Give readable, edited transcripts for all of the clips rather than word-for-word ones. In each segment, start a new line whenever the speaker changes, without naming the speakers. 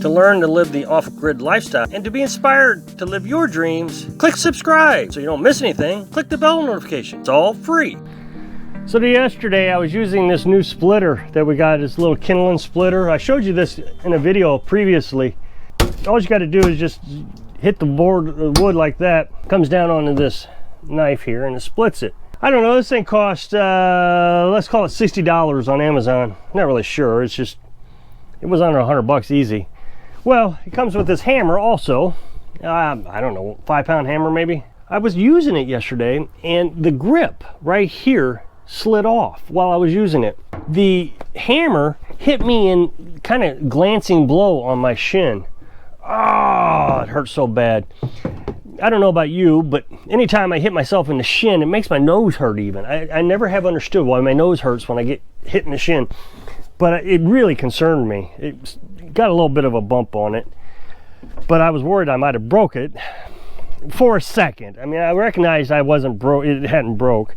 To learn to live the off-grid lifestyle and to be inspired to live your dreams, click subscribe so you don't miss anything. Click the bell notification. It's all free. So yesterday I was using this new splitter that we got, this little kindling splitter. I showed you this in a video previously. All you got to do is just hit the wood like that. Comes down onto this knife here and it splits it. I don't know, this thing cost, let's call it $60 on Amazon. Not really sure, it was under $100 easy. Well, it comes with this hammer also. I don't know, 5-pound hammer maybe. I was using it yesterday and the grip right here slid off while I was using it. The hammer hit me in kind of glancing blow on my shin. Oh, it hurt so bad. I don't know about you, but anytime I hit myself in the shin, it makes my nose hurt even. I never have understood why my nose hurts when I get hit in the shin, but it really concerned me. It got a little bit of a bump on it, but I was worried I might have broke it for a second. I mean, I recognized I wasn't broke, it hadn't broke.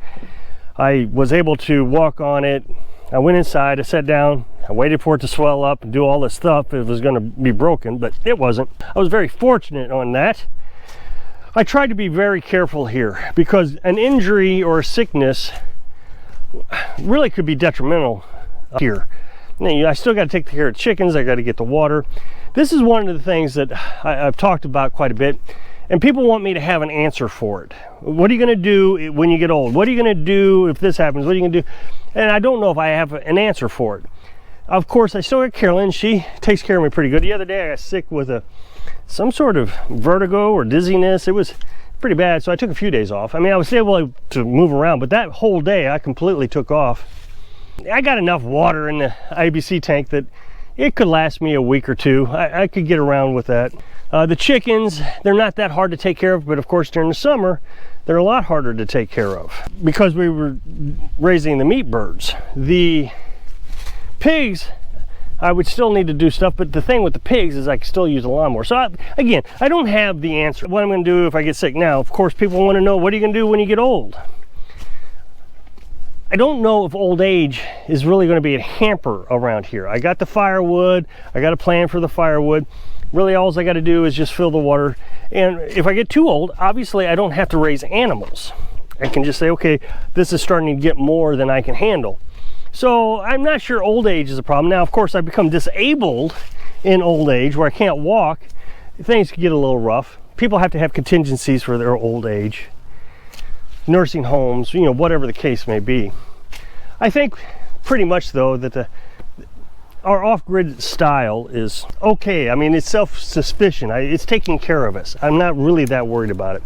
I was able to walk on it. I went inside, I sat down, I waited for it to swell up and do all this stuff if it was going to be broken, but it wasn't. I was very fortunate on that. I tried to be very careful here because an injury or a sickness really could be detrimental here. Now, I still got to take care of chickens, I got to get the water. This is one of the things that I've talked about quite a bit, and people want me to have an answer for it. What are you going to do when you get old? What are you going to do if this happens? What are you going to do? And I don't know if I have an answer for it. Of course, I still got Carolyn. She takes care of me pretty good. The other day I got sick with some sort of vertigo or dizziness. It was pretty bad, so I took a few days off. I mean, I was able to move around, but that whole day I completely took off. I got enough water in the IBC tank that it could last me a week or two. I could get around with that. The chickens, they're not that hard to take care of, but of course during the summer, they're a lot harder to take care of because we were raising the meat birds. The pigs, I would still need to do stuff, but the thing with the pigs is I can still use a lawnmower. So again, I don't have the answer what I'm going to do if I get sick. Now, of course, people want to know, what are you going to do when you get old? I don't know if old age is really going to be a hamper around here. I got the firewood, I got a plan for the firewood. Really, all I got to do is just fill the water. And if I get too old, obviously I don't have to raise animals. I can just say, okay, this is starting to get more than I can handle. So I'm not sure old age is a problem. Now, of course, I become disabled in old age where I can't walk. Things can get a little rough. People have to have contingencies for their old age. Nursing homes, you know, whatever the case may be. I think pretty much though that our off-grid style is okay. I mean, it's self-sufficient. It's taking care of us. I'm not really that worried about it.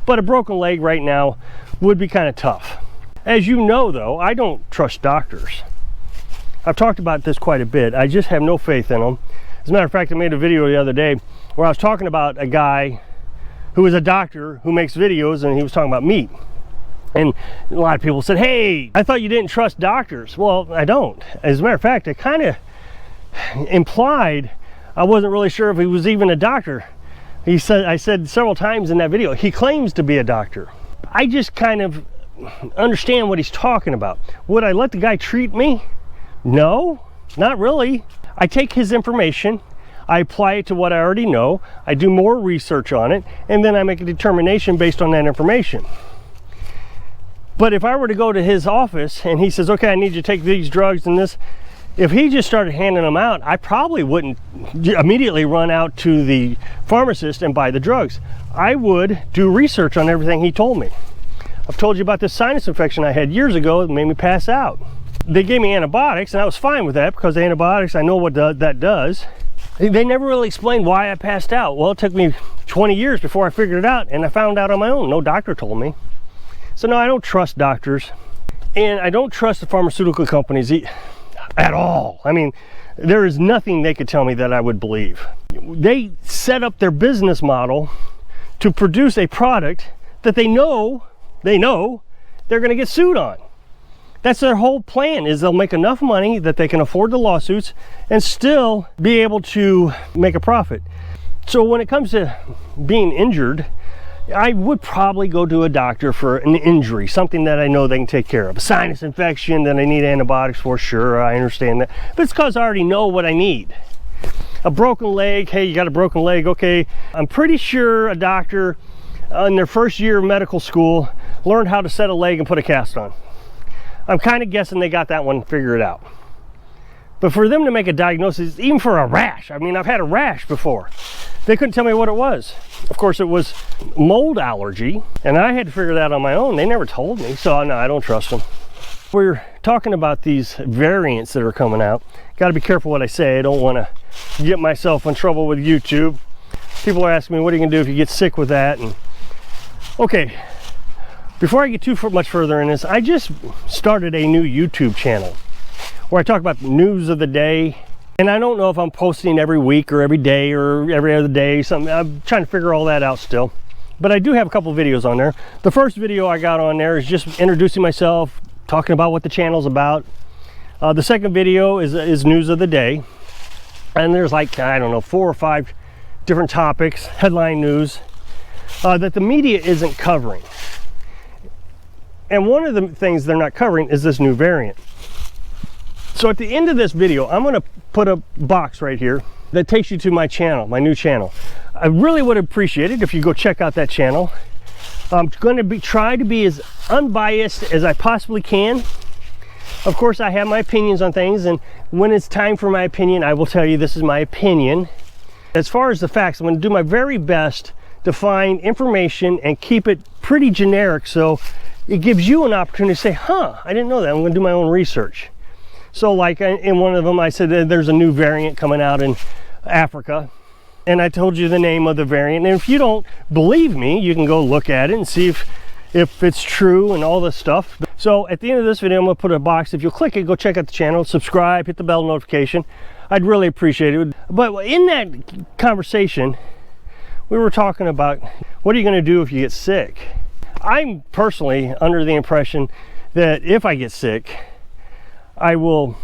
But a broken leg right now would be kind of tough. As you know though, I don't trust doctors. I've talked about this quite a bit. I just have no faith in them. As a matter of fact, I made a video the other day where I was talking about a guy who is a doctor who makes videos, and he was talking about meat. And a lot of people said, hey, I thought you didn't trust doctors. Well, I don't. As a matter of fact, I kind of implied I wasn't really sure if he was even a doctor. I said several times in that video, he claims to be a doctor. I just kind of understand what he's talking about. Would I let the guy treat me? No, not really. I take his information, I apply it to what I already know, I do more research on it, and then I make a determination based on that information. But if I were to go to his office and he says, okay, I need you to take these drugs and this, if he just started handing them out, I probably wouldn't immediately run out to the pharmacist and buy the drugs. I would do research on everything he told me. I've told you about this sinus infection I had years ago that made me pass out. They gave me antibiotics and I was fine with that because the antibiotics, I know what that does. They never really explained why I passed out. Well, it took me 20 years before I figured it out, and I found out on my own. No doctor told me. So no, I don't trust doctors, and I don't trust the pharmaceutical companies at all. I mean, there is nothing they could tell me that I would believe. They set up their business model to produce a product that they know they're going to get sued on. That's their whole plan, is they'll make enough money that they can afford the lawsuits and still be able to make a profit. So when it comes to being injured, I would probably go to a doctor for an injury, something that I know they can take care of. A sinus infection that I need antibiotics for, sure, I understand that. But it's because I already know what I need. A broken leg, hey, you got a broken leg, okay. I'm pretty sure a doctor in their first year of medical school learned how to set a leg and put a cast on. I'm kind of guessing they got that one figured out. But for them to make a diagnosis, even for a rash, I mean, I've had a rash before. They couldn't tell me what it was. Of course, it was mold allergy, and I had to figure that out on my own. They never told me, so no, I don't trust them. We're talking about these variants that are coming out. Got to be careful what I say. I don't want to get myself in trouble with YouTube. People are asking me, what are you going to do if you get sick with that? And okay, before I get too much further in this, I just started a new YouTube channel where I talk about the news of the day. And I don't know if I'm posting every week or every day or every other day, something. I'm trying to figure all that out still. But I do have a couple of videos on there. The first video I got on there is just introducing myself, talking about what the channel's about. The second video is news of the day. And there's like, I don't know, 4 or 5 different topics, headline news, that the media isn't covering. And one of the things they're not covering is this new variant. So at the end of this video, I'm going to put a box right here that takes you to my channel, my new channel. I really would appreciate it if you go check out that channel. I'm going to try to be as unbiased as I possibly can. Of course, I have my opinions on things, and when it's time for my opinion, I will tell you this is my opinion. As far as the facts, I'm going to do my very best to find information and keep it pretty generic, so it gives you an opportunity to say, huh, I didn't know that. I'm going to do my own research. So like in one of them, I said there's a new variant coming out in Africa, and I told you the name of the variant. And if you don't believe me, you can go look at it and see if it's true and all this stuff. So at the end of this video, I'm going to put a box. If you'll click it, go check out the channel, subscribe, hit the bell notification. I'd really appreciate it. But in that conversation, we were talking about what are you going to do if you get sick? I'm personally under the impression that if I get sick, I will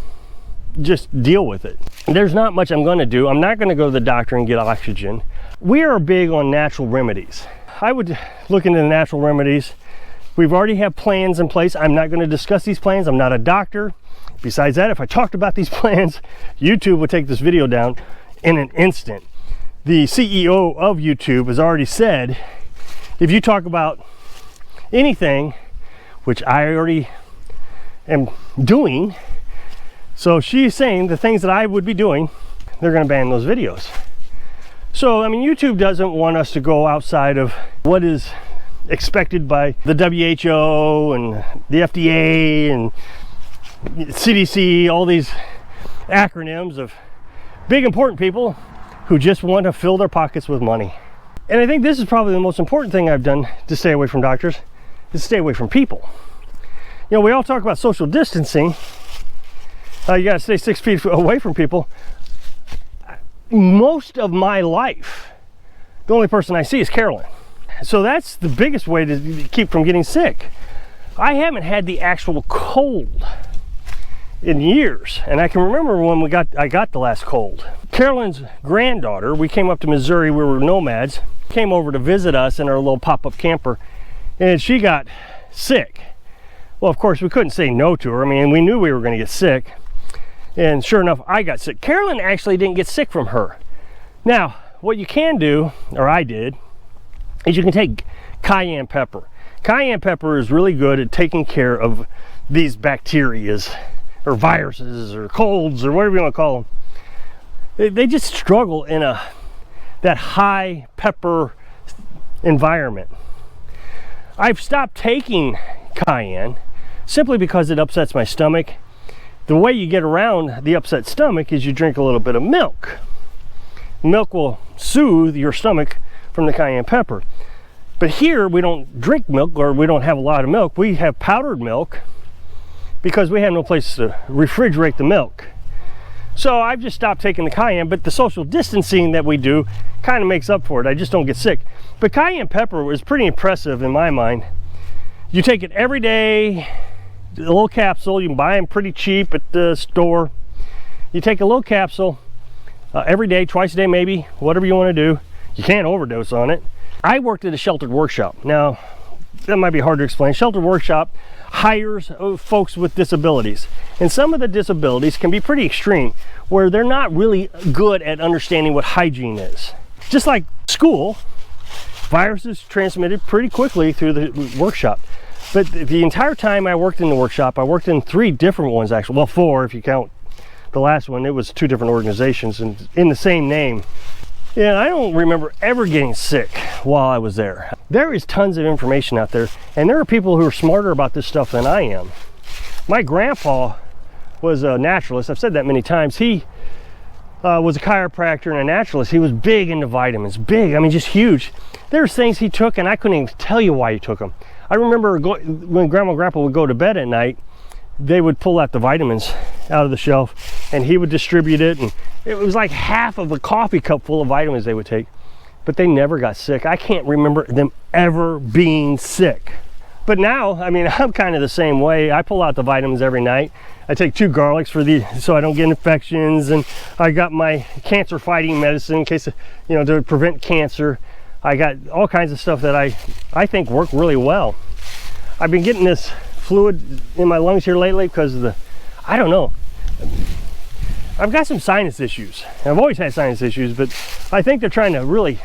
just deal with it. There's not much I'm going to do. I'm not going to go to the doctor and get oxygen. We are big on natural remedies. I would look into the natural remedies. We've already have plans in place. I'm not going to discuss these plans. I'm not a doctor. Besides that, if I talked about these plans, YouTube would take this video down in an instant. The CEO of YouTube has already said, if you talk about anything, which I already am doing, so she's saying the things that I would be doing, they're going to ban those videos. So I mean, YouTube doesn't want us to go outside of what is expected by the WHO and the FDA and CDC, all these acronyms of big important people who just want to fill their pockets with money. And I think this is probably the most important thing I've done to stay away from doctors, is stay away from people. You know, we all talk about social distancing. You got to stay 6 feet away from people. Most of my life, the only person I see is Carolyn. So that's the biggest way to keep from getting sick. I haven't had the actual cold in years, and I can remember when I got the last cold. Carolyn's granddaughter, we came up to Missouri, we were nomads, came over to visit us in our little pop-up camper, and she got sick. Well, of course, we couldn't say no to her. I mean, we knew we were going to get sick. And sure enough, I got sick. Carolyn actually didn't get sick from her. Now, what you can do, or I did, is you can take cayenne pepper. Cayenne pepper is really good at taking care of these bacterias, or viruses, or colds, or whatever you want to call them. They just struggle in that high pepper environment. I've stopped taking cayenne simply because it upsets my stomach. The way you get around the upset stomach is you drink a little bit of milk. Milk will soothe your stomach from the cayenne pepper. But here we don't drink milk, or we don't have a lot of milk. We have powdered milk because we have no place to refrigerate the milk. So I've just stopped taking the cayenne, but the social distancing that we do kind of makes up for it. I just don't get sick. But cayenne pepper is pretty impressive in my mind. You take it every day, a little capsule. You can buy them pretty cheap at the store. You take a little capsule every day, twice a day maybe, whatever you want to do. You can't overdose on it. I worked at a sheltered workshop. Now, that might be hard to explain. Shelter Workshop hires folks with disabilities, and some of the disabilities can be pretty extreme, where they're not really good at understanding what hygiene is. Just like school, viruses transmitted pretty quickly through the workshop. But the entire time I worked in the workshop, I worked in 3 different ones actually. Well, 4 if you count the last one. It was 2 different organizations and in the same name. Yeah, I don't remember ever getting sick while I was there. There is tons of information out there, and there are people who are smarter about this stuff than I am. My grandpa was a naturalist. I've said that many times. He was a chiropractor and a naturalist. He was big into vitamins, big, I mean just huge. There's things he took and I couldn't even tell you why he took them. I remember when Grandma and Grandpa would go to bed at night, they would pull out the vitamins out of the shelf and he would distribute it, and it was like half of a coffee cup full of vitamins they would take, but they never got sick. I can't remember them ever being sick. But now, I mean, I'm kind of the same way. I pull out the vitamins every night. I take 2 garlics so I don't get infections, and I got my cancer fighting medicine in case, you know, to prevent cancer. I got all kinds of stuff that I think work really well. I've been getting this fluid in my lungs here lately because of I don't know. I've got some sinus issues. I've always had sinus issues, but I think they're trying to really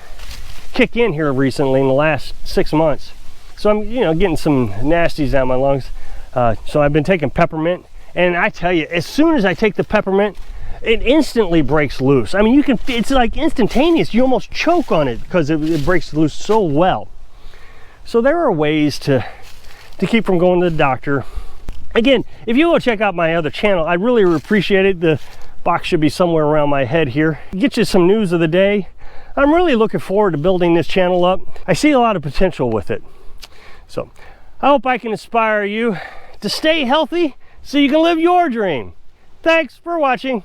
kick in here recently in the last 6 months. So I'm, you know, getting some nasties out of my lungs. So I've been taking peppermint, and I tell you, as soon as I take the peppermint, it instantly breaks loose. I mean, you can, it's like instantaneous. You almost choke on it because it breaks loose so well. So there are ways to keep from going to the doctor. Again, if you go check out my other channel, I'd really appreciate it. The box should be somewhere around my head here. Get you some news of the day. I'm really looking forward to building this channel up. I see a lot of potential with it. So I hope I can inspire you to stay healthy so you can live your dream. Thanks for watching.